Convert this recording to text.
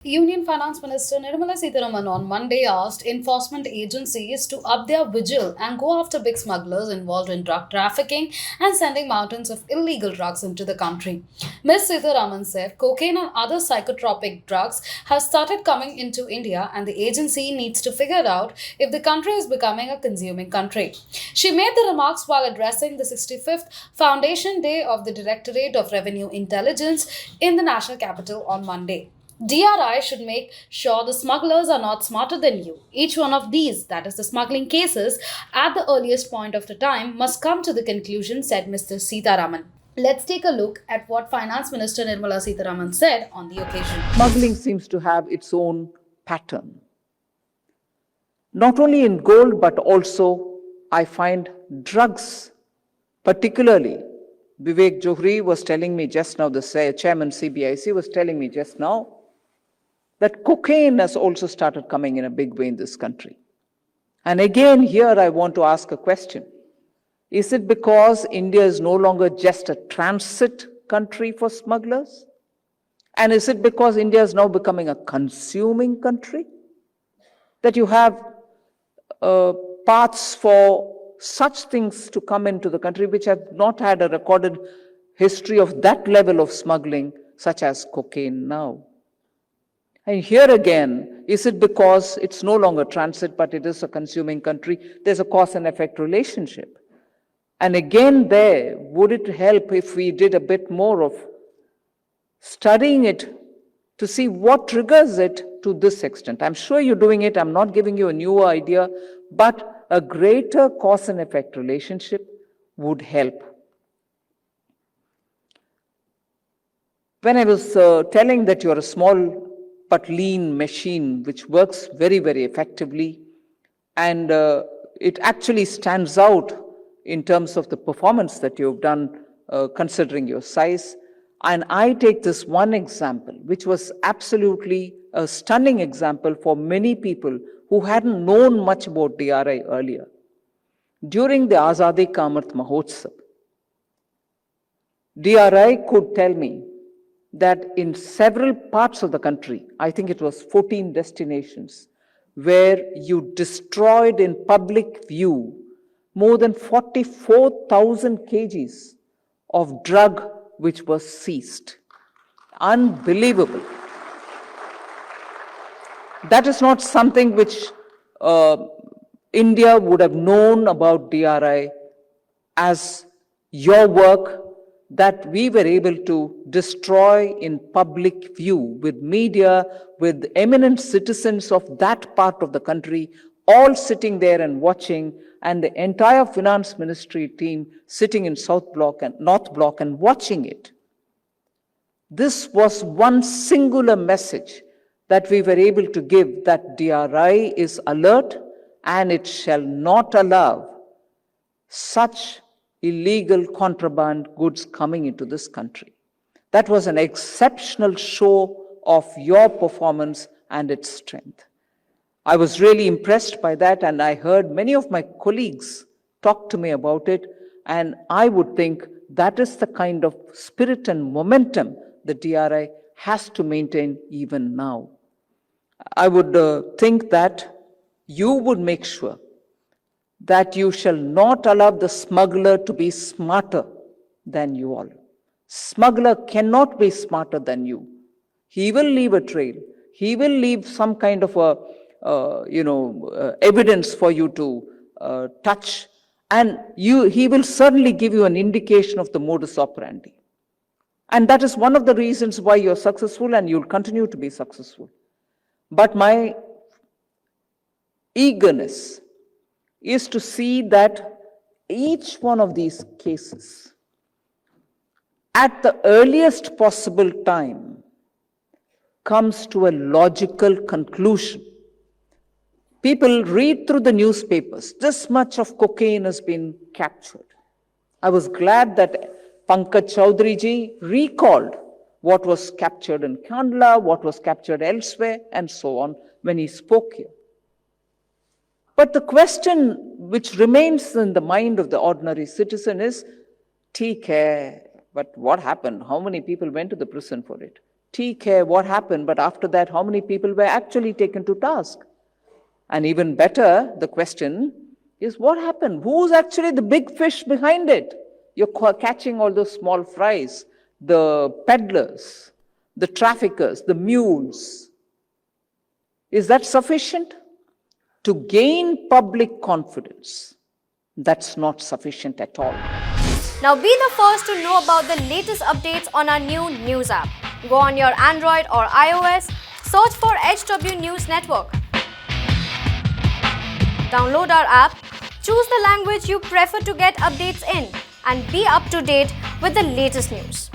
Union Finance Minister Nirmala Sitharaman on Monday asked enforcement agencies to up their vigil and go after big smugglers involved in drug trafficking and sending mountains of illegal drugs into the country. Ms. Sitharaman said cocaine and other psychotropic drugs have started coming into India and the agency needs to figure out if the country is becoming a consuming country. She made the remarks while addressing the 65th Foundation Day of the Directorate of Revenue Intelligence in the national capital on Monday. DRI should make sure the smugglers are not smarter than you. Each one of these, that is the smuggling cases, at the earliest point of the time must come to the conclusion, said Mr. Sitharaman. Let's take a look at what Finance Minister Nirmala Sitharaman said on the occasion. Smuggling seems to have its own pattern. Not only in gold, but also I find drugs, particularly. Vivek Johri was telling me just now, the chairman CBIC was telling me just now, that cocaine has also started coming in a big way in this country. And again, here I want to ask a question. Is it because India is no longer just a transit country for smugglers? And is it because India is now becoming a consuming country? That you have paths for such things to come into the country which have not had a recorded history of that level of smuggling, such as cocaine now. And here again, is it because it's no longer transit, but it is a consuming country? There's a cause and effect relationship. And again there, would it help if we did a bit more of studying it to see what triggers it to this extent? I'm sure you're doing it. I'm not giving you a new idea, but a greater cause and effect relationship would help. When I was telling that you're a small but lean machine which works very, very effectively, and it actually stands out in terms of the performance that you've done considering your size. And I take this one example, which was absolutely a stunning example for many people who hadn't known much about DRI earlier. During the Azadi Ka Amrit Mahotsav, DRI could tell me that in several parts of the country, I think it was 14 destinations, where you destroyed in public view more than 44,000 kgs of drug which was seized. Unbelievable. That is not something which India would have known about DRI as your work that we were able to destroy in public view with media, with eminent citizens of that part of the country, all sitting there and watching, and the entire finance ministry team sitting in South Block and North Block and watching it. This was one singular message that we were able to give, that DRI is alert and it shall not allow such illegal contraband goods coming into this country. That was an exceptional show of your performance and its strength. I was really impressed by that, and I heard many of my colleagues talk to me about it, and I would think that is the kind of spirit and momentum the DRI has to maintain even now. I would think that you would make sure that you shall not allow the smuggler to be smarter than you all. Smuggler cannot be smarter than you. He will leave a trail. He will leave some kind of evidence for you to touch, and he will certainly give you an indication of the modus operandi. And that is one of the reasons why you're successful, and you'll continue to be successful. But my eagerness is to see that each one of these cases, at the earliest possible time, comes to a logical conclusion. People read through the newspapers, this much of cocaine has been captured. I was glad that Pankaj Chaudhary ji recalled what was captured in Kandla, what was captured elsewhere, and so on when he spoke here. But the question which remains in the mind of the ordinary citizen is, theek hai, but what happened? How many people went to the prison for it? care what happened, but after that, how many people were actually taken to task? And even better, the question is what happened? Who's actually the big fish behind it? You're catching all those small fries, the peddlers, the traffickers, the mules. Is that sufficient? To gain public confidence, that's not sufficient at all. Now be the first to know about the latest updates on our new news app. Go on your Android or iOS, search for HW News Network. Download our app, choose the language you prefer to get updates in, and be up to date with the latest news.